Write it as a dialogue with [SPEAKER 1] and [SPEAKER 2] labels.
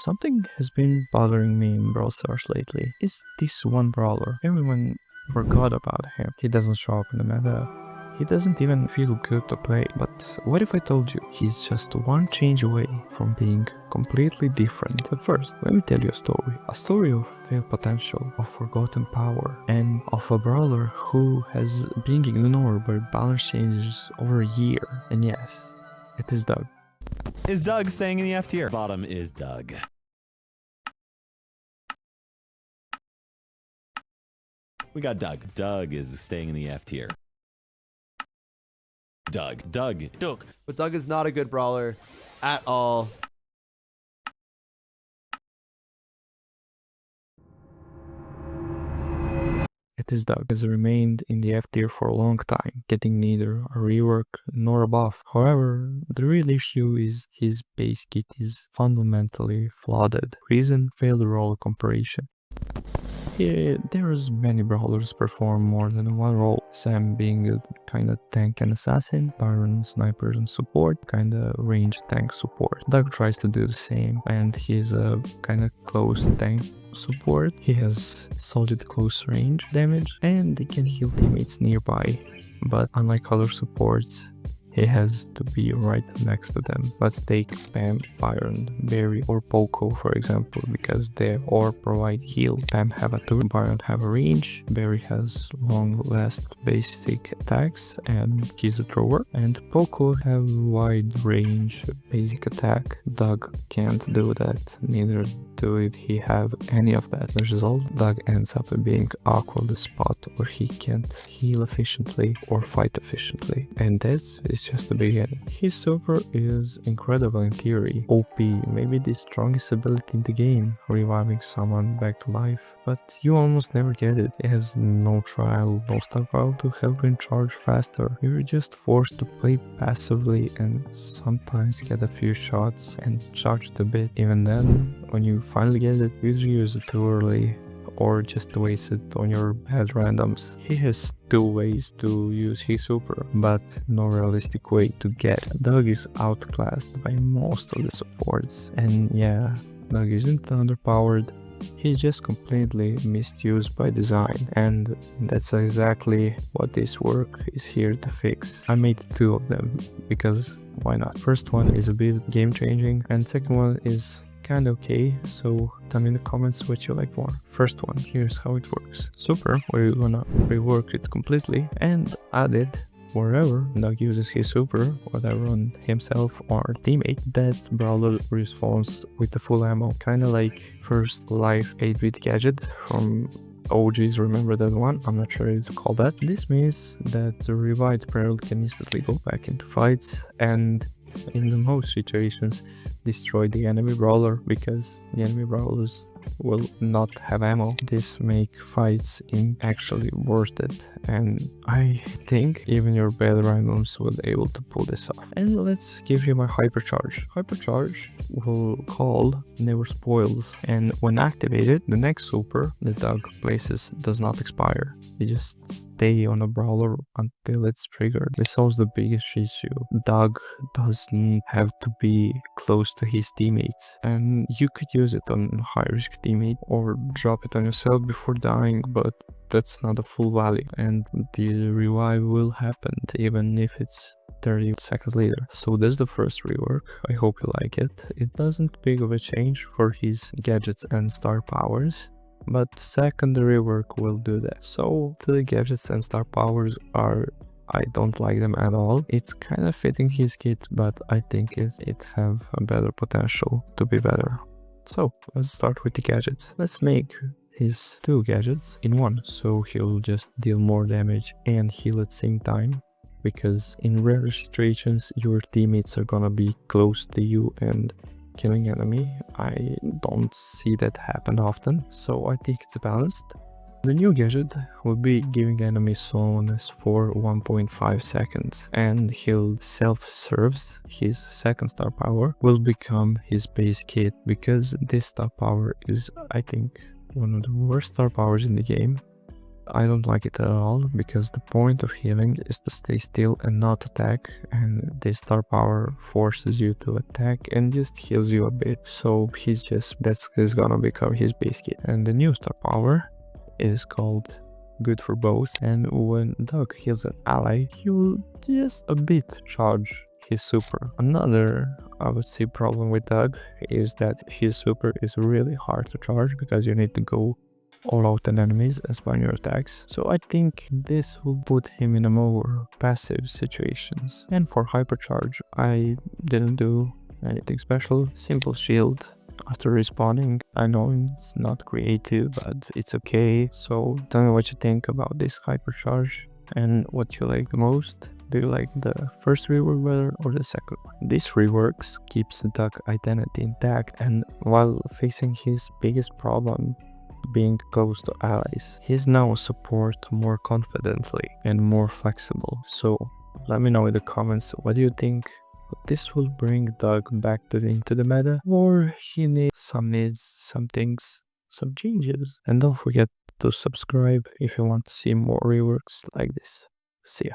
[SPEAKER 1] Something has been bothering me in Brawl Stars lately. Is this one brawler. Everyone forgot about him. He doesn't show up in the meta. He doesn't even feel good to play. But what if I told you he's just one change away from being completely different? But first, let me tell you a story. A story of failed potential, of forgotten power, and of a brawler who has been ignored by balance changes over a year. And yes, it is Doug.
[SPEAKER 2] Is Doug staying in the F tier? Bottom is Doug. We got Doug. Doug is staying in the F tier. Doug.
[SPEAKER 3] But Doug is not a good brawler at all.
[SPEAKER 1] It is Doug has remained in the F tier for a long time, getting neither a rework nor a buff. However, the real issue is his base kit is fundamentally flawed. Reason: failed role comparison. There's many brawlers perform more than one role. Sam being a kinda tank and assassin, Byron sniper and support, kinda range tank support. Doug tries to do the same, and he's a kinda close tank support. He has solid close range damage and he can heal teammates nearby, but unlike other supports, he has to be right next to them. Let's take Pam, Byron, Barry or Poco for example, because they all provide heal. Pam have a turret, Byron have a range, Barry has long last basic attacks and he's a thrower, and Poco have wide range basic attack. Doug can't do that, neither do he have any of that. The result, Doug ends up being awkward spot where he can't heal efficiently or fight efficiently, and that's just the beginning. His super is incredible in theory, OP, maybe the strongest ability in the game, reviving someone back to life, but you almost never get it. It has no trial, no star power to help him charge faster. You're just forced to play passively and sometimes get a few shots and charge it a bit. Even then, when you finally get it, either use it too early or just waste it on your bad randoms. He has two ways to use his super, but no realistic way to get it. Doug is outclassed by most of the supports, and yeah, Doug isn't underpowered. He's just completely misused by design, and that's exactly what this work is here to fix. I made two of them because why not? First one is a bit game changing, and second one is kinda okay, so tell me in the comments what you like more. First one, here's how it works. Super, we're gonna rework it completely and add it wherever Doug uses his super, whether on himself or teammate, that brawler responds with the full ammo, kinda like first life 8-bit gadget from OGs, remember that one? I'm not sure it's called that. This means that the revived Brawl can instantly go back into fights and in the most situations destroy the enemy brawler, because the enemy brawlers will not have ammo. This make fights actually worth it, and I think even your bad randoms will be able to pull this off. And let's give you my hypercharge. Hypercharge will call Never Spoils, and when activated, the next super the Doug places does not expire. You just stay on a brawler until it's triggered. This solves the biggest issue. Doug doesn't have to be close to his teammates, and you could use it on high risk teammate or drop it on yourself before dying, but that's not a full value, and the revive will happen even if it's 30 seconds later. So that's the first rework. I hope you like it. It doesn't big of a change for his gadgets and star powers, but second rework will do that. So the gadgets and star powers I don't like them at all. It's kind of fitting his kit, but I think it have a better potential to be better. So let's start with the gadgets. Let's make his two gadgets in one, so he'll just deal more damage and heal at the same time, because in rare situations your teammates are gonna be close to you and killing enemy. I don't see that happen often, so I think it's balanced. The new gadget will be giving enemies slowness for 1.5 seconds, and he'll self-serves. His second star power will become his base kit, because this star power is, I think, one of the worst star powers in the game. I don't like it at all, because the point of healing is to stay still and not attack, and this star power forces you to attack and just heals you a bit. So that's gonna become his base kit. And the new star power is called Good for Both, and when Doug heals an ally, he will just a bit charge his super. Another, I would say, problem with Doug is that his super is really hard to charge, because you need to go all out on enemies and spam your attacks. So I think this will put him in a more passive situations. And for hypercharge, I didn't do anything special. Simple shield after respawning. I know it's not creative, but it's okay. So tell me what you think about this hypercharge and what you like the most. Do you like the first rework better or the second one? This reworks keeps the Duck identity intact, and while facing his biggest problem, being close to allies, he's now support more confidently and more flexible. So let me know in the comments, what do you think? This will bring Doug back into the meta, or he needs some things, some changes. And don't forget to subscribe if you want to see more reworks like this. See ya.